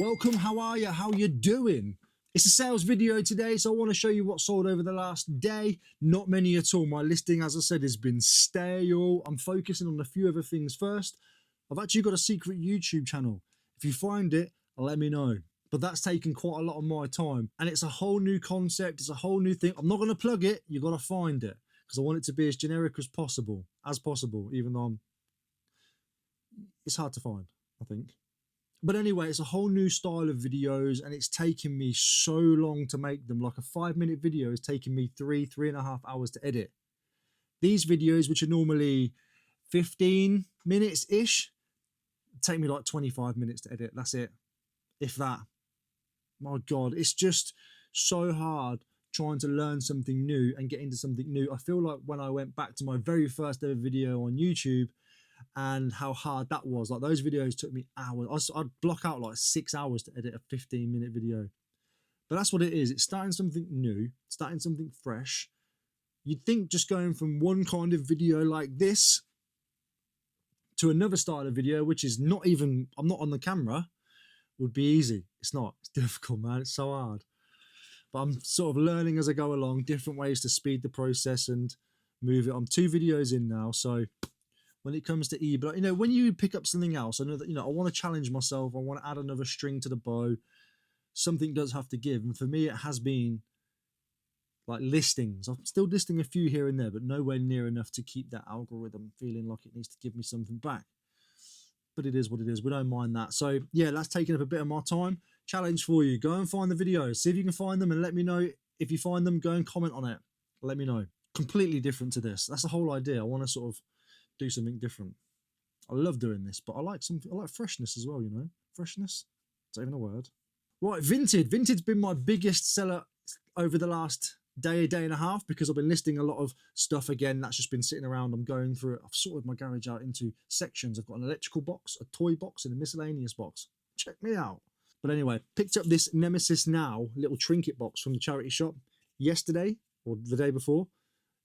Welcome, how are you? How you doing? It's a sales video today, so I want to show you what sold over the last day. Not many at all. My listing, as I said, has been stale. I'm focusing on a few other things first. I've actually got a secret YouTube channel. If you find it, let me know. But that's taken quite a lot of my time. And it's a whole new concept. It's a whole new thing. I'm not going to plug it. You've got to find it. Because I want it to be as generic as possible. Even though it's hard to find, I think. But anyway, it's a whole new style of videos, and it's taken me so long to make them. Like a 5-minute video is taking me 3.5 hours to edit. These videos, which are normally 15 minutes-ish, take me like 25 minutes to edit. That's it. If that. My God, it's just so hard trying to learn something new and get into something new. I feel like when I went back to my very first ever video on YouTube, and how hard that was. Like, those videos took me hours. I'd block out like 6 hours to edit a 15-minute video. But that's what it is. It's starting something new, starting something fresh. You'd think just going from one kind of video like this to another style of video, which is not even, I'm not on the camera, would be easy. It's not. It's difficult, man. It's so hard. But I'm sort of learning as I go along, different ways to speed the process and move it. I'm 2 videos in now, so when it comes to eBay, you know, when you pick up something else, I know that, you know, I want to challenge myself. I want to add another string to the bow. Something does have to give. And for me, it has been like listings. I'm still listing a few here and there, but nowhere near enough to keep that algorithm feeling like it needs to give me something back. But it is what it is. We don't mind that. So yeah, that's taking up a bit of my time. Challenge for you. Go and find the videos. See if you can find them and let me know. If you find them, go and comment on it. Let me know. Completely different to this. That's the whole idea. I want to sort of do something different. I love doing this, but I like freshness as well, you know. Freshness? Is that even a word? Right, Vinted. Vinted's been my biggest seller over the last day and a half, because I've been listing a lot of stuff again that's just been sitting around. I'm going through it. I've sorted my garage out into sections. I've got an electrical box, a toy box, and a miscellaneous box. Check me out. But anyway, picked up this Nemesis Now little trinket box from the charity shop yesterday, or the day before.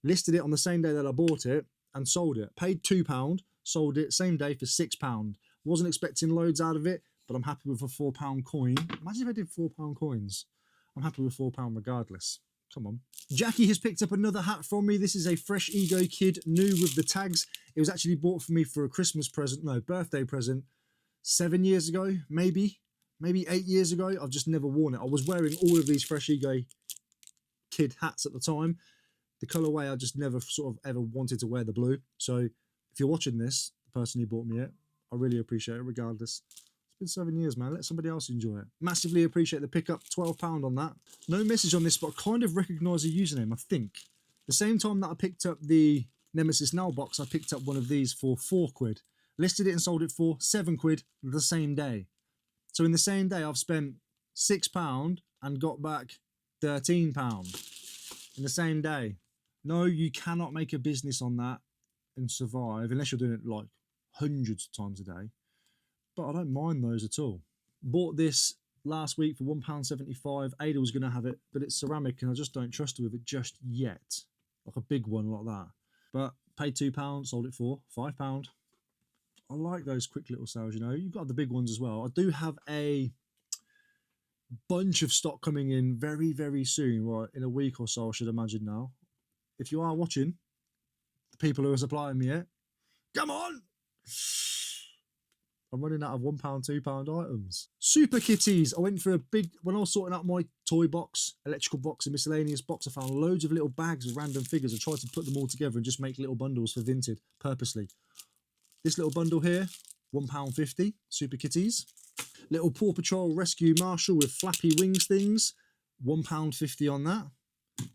Listed it on the same day that I bought it, and sold it. Paid £2, sold it same day for £6. Wasn't expecting loads out of it, but I'm happy with a £4 coin. Imagine if I did £4 coins. I'm happy with £4 regardless. Come on. Jackie has picked up another hat from me. This is a Fresh Ego Kid, new with the tags. It was actually bought for me for a Christmas present, no, birthday present, 7 years ago, maybe 8 years ago. I've just never worn it. I was wearing all of these Fresh Ego Kid hats at the time. The colourway, I just never sort of ever wanted to wear the blue. So if you're watching this, the person who bought me it, I really appreciate it regardless. It's been 7 years, man. Let somebody else enjoy it. Massively appreciate the pickup. £12 on that. No message on this, but I kind of recognise the username, I think. The same time that I picked up the Nemesis Now box, I picked up one of these for £4. Listed it and sold it for £7 the same day. So in the same day, I've spent £6 and got back £13 in the same day. No, you cannot make a business on that and survive unless you're doing it like hundreds of times a day. But I don't mind those at all. Bought this last week for £1.75. Ada was going to have it, but it's ceramic and I just don't trust her with it just yet. Like a big one like that. But paid £2, sold it for £5. I like those quick little sales, you know. You've got the big ones as well. I do have a bunch of stock coming in very, very soon. Right, in a week or so, I should imagine now. If you are watching, the people who are supplying me it, come on! I'm running out of £1, £2 items. Super kitties. I went for when I was sorting out my toy box, electrical box and miscellaneous box, I found loads of little bags with random figures. I tried to put them all together and just make little bundles for Vinted, purposely. This little bundle here, £1.50, Super kitties. Little Paw Patrol Rescue Marshal with flappy wings things, £1.50 on that.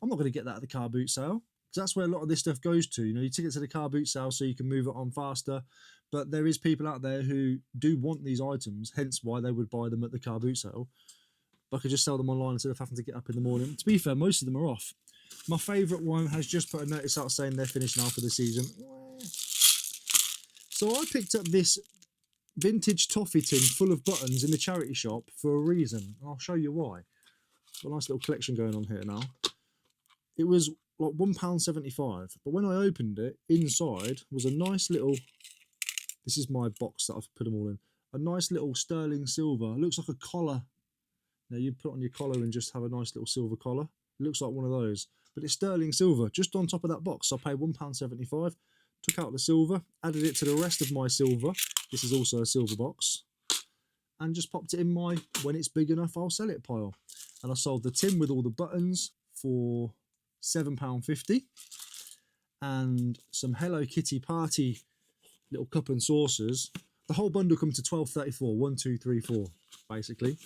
I'm not going to get that at the car boot sale, because that's where a lot of this stuff goes to. You know, you take it to the car boot sale so you can move it on faster. But there is people out there who do want these items, hence why they would buy them at the car boot sale. But I could just sell them online instead of having to get up in the morning. To be fair, most of them are off. My favourite one has just put a notice out saying they're finished now for the season. So I picked up this vintage toffee tin full of buttons in the charity shop for a reason. I'll show you why. Got a nice little collection going on here now. It was like £1.75, but when I opened it, inside was a nice little, this is my box that I've put them all in, a nice little sterling silver. It looks like a collar. Now you put on your collar and just have a nice little silver collar. It looks like one of those, but it's sterling silver just on top of that box. So I paid £1.75, took out the silver, added it to the rest of my silver. This is also a silver box, and just popped it in my when it's big enough I'll sell it pile. And I sold the tin with all the buttons for £7.50, and some Hello Kitty party little cup and saucers. The whole bundle come to £12.34. 1, 2, 3, 4, basically.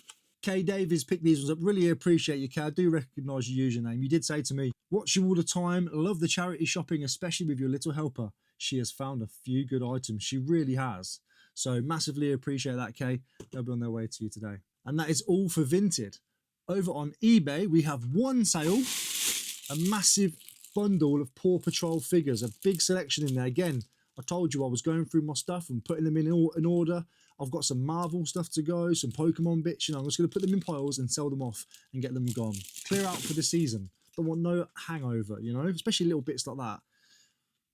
Kay Davies picked these ones up. Really appreciate you, Kay. I do recognise your username. You did say to me, watch you all the time. Love the charity shopping, especially with your little helper. She has found a few good items. She really has. So massively appreciate that, Kay. They'll be on their way to you today. And that is all for Vinted. Over on eBay, we have one sale, a massive bundle of Paw Patrol figures, a big selection in there. Again, I told you I was going through my stuff and putting them in order. I've got some Marvel stuff to go, some Pokemon bits, you know, I'm just going to put them in piles and sell them off and get them gone. Clear out for the season. Don't want no hangover, you know, especially little bits like that.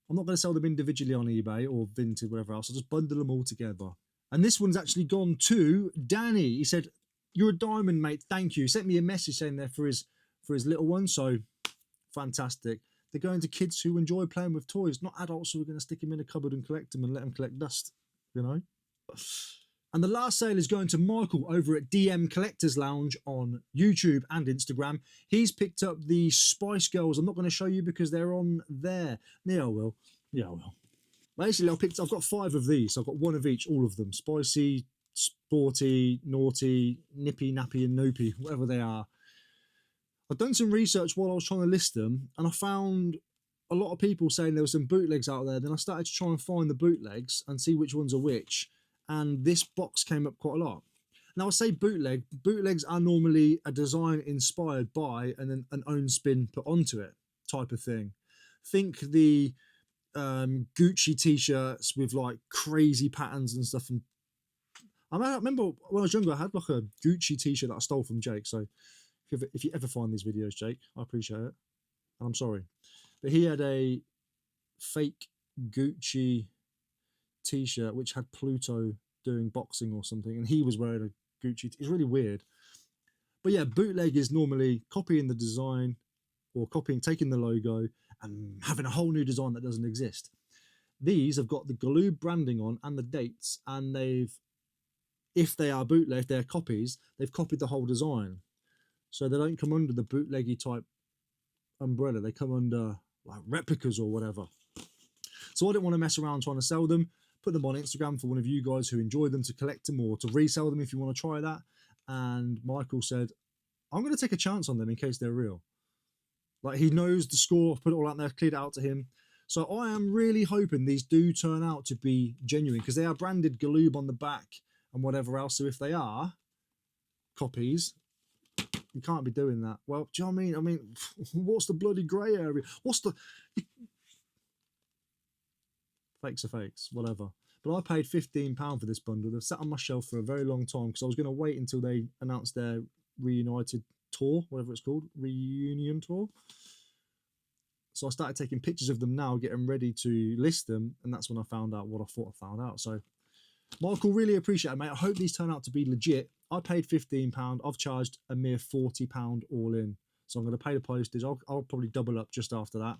I'm not going to sell them individually on eBay or Vinted, whatever else. I'll just bundle them all together. And this one's actually gone to Danny. He said, "You're a diamond, mate. Thank you." He sent me a message saying that for his little one. So fantastic. They're going to kids who enjoy playing with toys, not adults who are going to stick them in a cupboard and collect them and let them collect dust, you know. And the last sale is going to Michael over at DM Collectors Lounge on YouTube and Instagram. He's picked up the Spice Girls. I'm not going to show you because they're on there. Yeah, I will. Yeah, I will. Basically, I've got 5 of these. I've got one of each, all of them. Spicy, sporty, naughty, nippy, nappy, and noopy, whatever they are. I've done some research while I was trying to list them, and I found a lot of people saying there were some bootlegs out there. Then I started to try and find the bootlegs and see which ones are which, and this box came up quite a lot. Now, I say bootleg. Bootlegs are normally a design inspired by and then an own spin put onto it type of thing. Think the Gucci t-shirts with like crazy patterns and stuff. And I remember when I was younger, I had like a Gucci t-shirt that I stole from Jake. So if you ever find these videos, Jake, I appreciate it. And I'm sorry. But he had a fake Gucci t-shirt which had Pluto doing boxing or something, and he was wearing a Gucci. It's really weird. But yeah, bootleg is normally copying the design or taking the logo and having a whole new design that doesn't exist. These have got the Galoob branding on and the dates, and if they are bootleg, they're copies, they've copied the whole design. So they don't come under the bootleggy type umbrella. They come under like replicas or whatever. So I didn't want to mess around trying to sell them. Put them on Instagram for one of you guys who enjoy them to collect them or to resell them if you want to try that. And Michael said, I'm going to take a chance on them in case they're real. Like, he knows the score, put it all out there, cleared it out to him. So I am really hoping these do turn out to be genuine, because they are branded Galoob on the back and whatever else. So if they are copies, you can't be doing that. Well, do you know what I mean? I mean, what's the bloody grey area? Fakes are fakes, whatever. But I paid £15 for this bundle. They've sat on my shelf for a very long time because I was going to wait until they announced their reunited tour, whatever it's called, reunion tour. So I started taking pictures of them now, getting ready to list them, and that's when I found out what I thought I found out. So, Michael, really appreciate it, mate. I hope these turn out to be legit. I paid £15. I've charged a mere £40 all in. So I'm going to pay the postage. I'll probably double up just after that.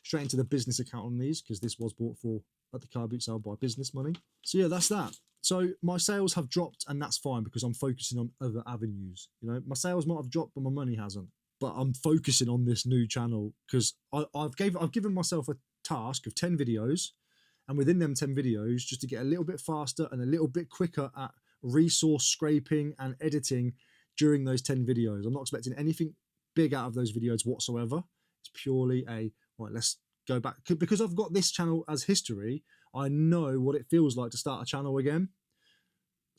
Straight into the business account on these, because this was bought for at the car boot sale by business money. So yeah, that's that. So my sales have dropped, and that's fine because I'm focusing on other avenues. You know, my sales might have dropped, but my money hasn't. But I'm focusing on this new channel because I've given myself a task of 10 videos, and within them 10 videos, just to get a little bit faster and a little bit quicker at resource scraping and editing during those 10 videos. I'm not expecting anything big out of those videos whatsoever. It's purely a, right, let's go back. Because I've got this channel as history, I know what it feels like to start a channel again.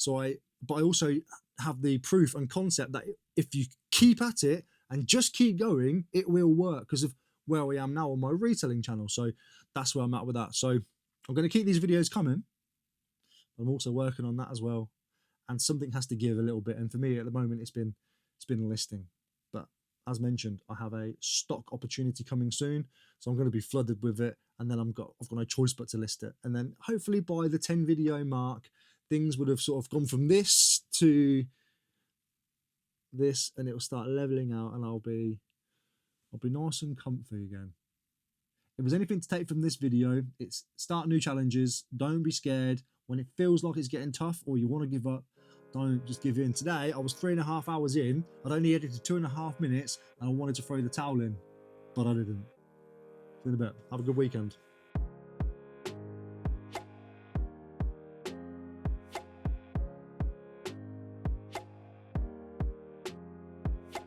But I also have the proof and concept that if you keep at it and just keep going, it will work because of where I am now on my reselling channel. So that's where I'm at with that. So I'm going to keep these videos coming. I'm also working on that as well. And something has to give a little bit. And for me at the moment, it's been listing. But as mentioned, I have a stock opportunity coming soon. So I'm going to be flooded with it. And then I've got no choice but to list it. And then hopefully by the 10 video mark, things would have sort of gone from this to this, and it will start leveling out, and I'll be nice and comfy again. If there's anything to take from this video, it's start new challenges. Don't be scared. When it feels like it's getting tough or you want to give up, don't just give in. Today, I was 3.5 hours in. I'd only edited 2.5 minutes, and I wanted to throw the towel in, but I didn't. See you in a bit. Have a good weekend.